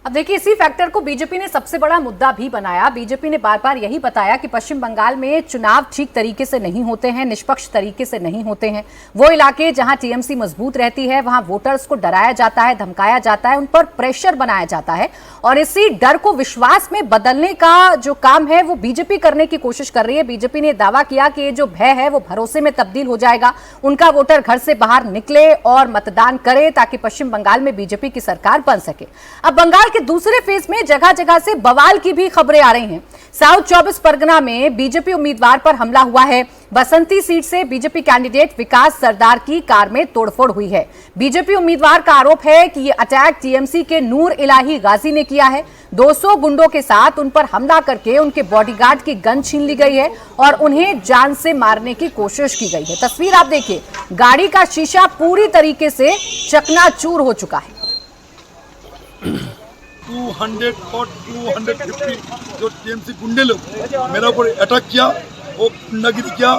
अब देखिए, इसी फैक्टर को बीजेपी ने सबसे बड़ा मुद्दा भी बनाया। बीजेपी ने बार बार यही बताया कि पश्चिम बंगाल में चुनाव ठीक तरीके से नहीं होते हैं, निष्पक्ष तरीके से नहीं होते हैं। वो इलाके जहां टीएमसी मजबूत रहती है वहां वोटर्स को डराया जाता है, धमकाया जाता है, उन पर प्रेशर बनाया जाता है और इसी डर को विश्वास में बदलने का जो काम है वो बीजेपी करने की कोशिश कर रही है। बीजेपी ने दावा किया कि ये जो भय है वो भरोसे में तब्दील हो जाएगा, उनका वोटर घर से बाहर निकले और मतदान करे ताकि पश्चिम बंगाल में बीजेपी की सरकार बन सके। अब बंगाल के दूसरे फेज में जगह जगह से बवाल की भी खबरें आ रही हैं। साउथ 24 परगना में बीजेपी उम्मीदवार पर हमला हुआ है। बसंती सीट से बीजेपी कैंडिडेट विकास सरदार की कार में तोड़फोड़ हुई है। बीजेपी उम्मीदवार का आरोप है कि यह अटैक टीएमसी के नूर इलाही गाजी ने किया है। 200 गुंडों के साथ उन पर हमला करके उनके बॉडीगार्ड की गन छीन ली गई है और उन्हें जान से मारने की कोशिश की गई है। तस्वीर आप देखिए, गाड़ी का शीशा पूरी तरीके से चकनाचूर हो चुका है। 200 और 250 जो टीएमसी गुंडे लोग मेरा ऊपर अटैक किया, वो गुंडागिरी किया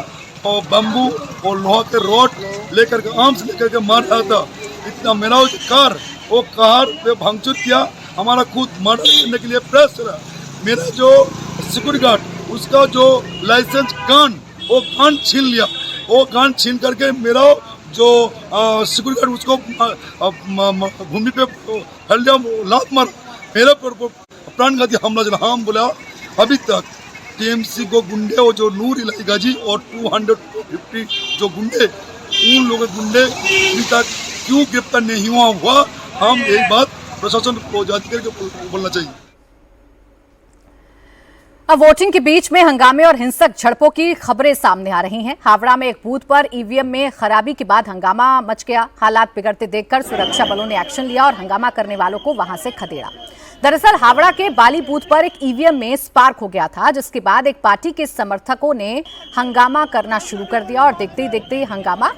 और बम्बू और लोहा के रॉड लेकर के आर्म्स लेकर के मार रहा था। इतना मेरा वो कार पे भांगचूर किया, हमारा खुद मर्डर करने के लिए प्रेस रहा। मेरा जो सिक्योरिटी गार्ड उसका जो लाइसेंस गन वो गन छीन लिया। वो गन छीन करके मेरा जो सिक्योरिटी गार्ड उसको भूमि पे फैल दिया, लात मार मेरे पर प्राणघाती हमला चला। हम बोला अभी तक टीएमसी को गुंडे और जो नूर इलाही गाजी और 250 जो गुंडे, उन लोगों के गुंडे अभी तक क्यों गिरफ्तार नहीं हुआ। हम एक बात प्रशासन को जांच करके बोलना चाहिए। अब वोटिंग के बीच में हंगामे और हिंसक झड़पों की खबरें सामने आ रही हैं। हावड़ा में एक बूथ पर ईवीएम में खराबी के बाद हंगामा मच गया। हालात बिगड़ते देखकर सुरक्षा बलों ने एक्शन लिया और हंगामा करने वालों को वहां से खदेड़ा। दरअसल हावड़ा के बाली बूथ पर एक ईवीएम में स्पार्क हो गया था, जिसके बाद एक पार्टी के समर्थकों ने हंगामा करना शुरू कर दिया और देखते ही देखते हंगामा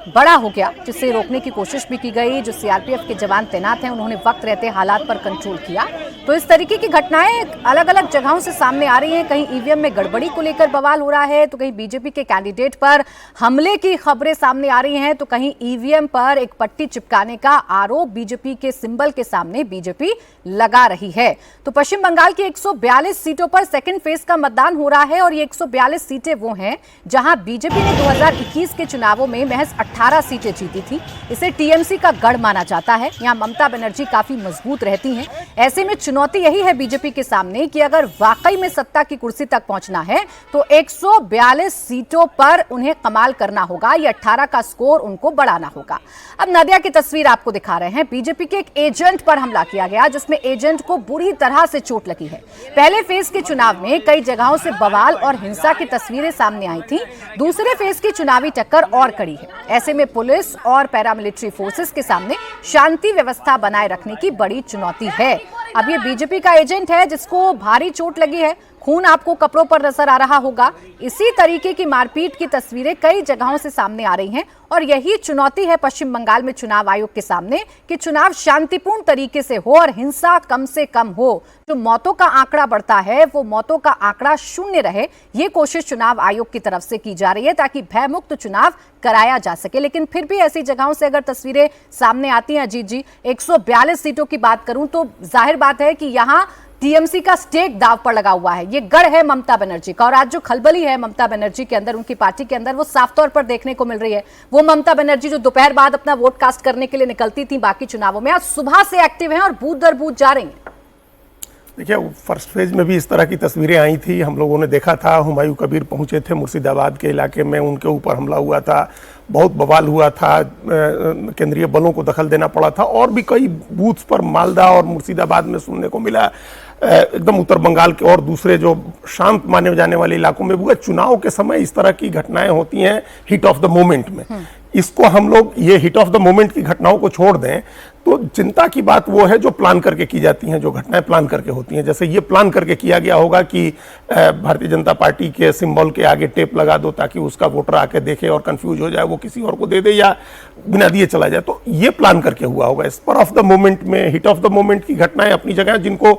बड़ा हो गया, जिसे रोकने की कोशिश भी की गई। जो सीआरपीएफ के जवान तैनात हैं उन्होंने वक्त रहते हालात पर कंट्रोल किया। तो इस तरीके की घटनाएं अलग अलग जगहों से सामने आ रही हैं। कहीं ईवीएम में गड़बड़ी को लेकर बवाल हो रहा है, तो कहीं बीजेपी के कैंडिडेट पर हमले की खबरें सामने आ रही हैं, तो कहीं ईवीएम पर एक पट्टी चिपकाने का आरोप बीजेपी के सिंबल के सामने बीजेपी लगा रही है। तो पश्चिम बंगाल की 142 सीटों पर सेकेंड फेज का मतदान हो रहा है और ये 142 सीटें वो हैं जहां बीजेपी ने 2021 के चुनावों में महज 18 सीटें जीती थी। इसे टीएमसी का गढ़ माना जाता है। यहां ममता बनर्जी काफी मजबूत रहती हैं। ऐसे में चुनौती यही है बीजेपी के सामने कि अगर वाकई में सत्ता की कुर्सी तक पहुंचना है तो 142 सीटों पर उन्हें कमाल करना होगा। ये 18 का स्कोर उनको बढ़ाना होगा। अब नदिया की तस्वीर आपको दिखा रहे हैं। बीजेपी के एक एजेंट पर हमला किया गया, जिसमें एजेंट को बुरी तरह से चोट लगी है। पहले फेज के चुनाव में कई जगहों से बवाल और हिंसा की तस्वीरें सामने आई थी। दूसरे फेज की चुनावी टक्कर और कड़ी है। ऐसे में पुलिस और पैरामिलिट्री फोर्सेस के सामने शांति व्यवस्था बनाए रखने की बड़ी चुनौती है। अब ये बीजेपी का एजेंट है जिसको भारी चोट लगी है। खून आपको कपड़ों पर नजर आ रहा होगा। इसी तरीके की मारपीट की तस्वीरें कई जगहों से सामने आ रही हैं और यही चुनौती है पश्चिम बंगाल में चुनाव आयोग के सामने कि चुनाव शांतिपूर्ण तरीके से हो और हिंसा कम से कम हो। जो मौतों का आंकड़ा बढ़ता है वो मौतों का आंकड़ा शून्य रहे, ये कोशिश चुनाव आयोग की तरफ से की जा रही है ताकि भयमुक्त चुनाव कराया जा सके। लेकिन फिर भी ऐसी जगहों से अगर तस्वीरें सामने आती हैं, अजीत जी, 142 सीटों की बात करूं तो जाहिर बात है कि यहां टीएमसी का स्टेक दाव पर लगा हुआ है। ये गढ़ है ममता बनर्जी का और आज जो खलबली है ममता बनर्जी के अंदर, उनकी पार्टी के अंदर, वो साफ तौर पर देखने को मिल रही है। वो ममता बनर्जी जो दोपहर बाद अपना वोट कास्ट करने के लिए निकलती थी बाकी चुनावों में, आज सुबह से एक्टिव हैं और बूथ दर बूथ जा रही हैं। देखिए, फर्स्ट फेज में भी इस तरह की तस्वीरें आई थी, हम लोगों ने देखा था। हुमायूं कबीर पहुंचे थे मुर्शिदाबाद के इलाके में, उनके ऊपर हमला हुआ था, बहुत बवाल हुआ था, केंद्रीय बलों को दखल देना पड़ा था। और भी कई बूथ्स पर मालदा और मुर्शिदाबाद में सुनने को मिला। एकदम उत्तर बंगाल के और दूसरे जो शांत माने जाने वाले इलाकों में भी चुनाव के समय इस तरह की घटनाएं होती हैं हिट ऑफ द मोमेंट में। इसको हम लोग ये हिट ऑफ द मोमेंट की घटनाओं को छोड़ दें तो चिंता की बात वो है जो प्लान करके की जाती हैं, जो घटनाएं प्लान करके होती हैं। जैसे ये प्लान करके किया गया होगा कि भारतीय जनता पार्टी के सिंबल के आगे टेप लगा दो ताकि उसका वोटर आके देखे और कंफ्यूज हो जाए, वो किसी और को दे दे या बिना दिए चला जाए। तो ये प्लान करके हुआ होगा। स्पर ऑफ द मोमेंट में, हिट ऑफ द मोमेंट की घटनाएं अपनी जगह, जिनको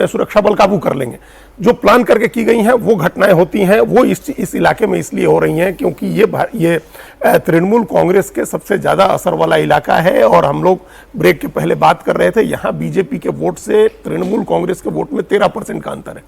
सुरक्षा बल काबू कर लेंगे। जो प्लान करके की गई हैं वो घटनाएं होती हैं, वो इस इलाके में इसलिए हो रही हैं क्योंकि ये तृणमूल कांग्रेस के सबसे ज़्यादा असर वाला इलाका है। और हम लोग ब्रेक के पहले बात कर रहे थे, यहाँ बीजेपी के वोट से तृणमूल कांग्रेस के वोट में 13% का अंतर है।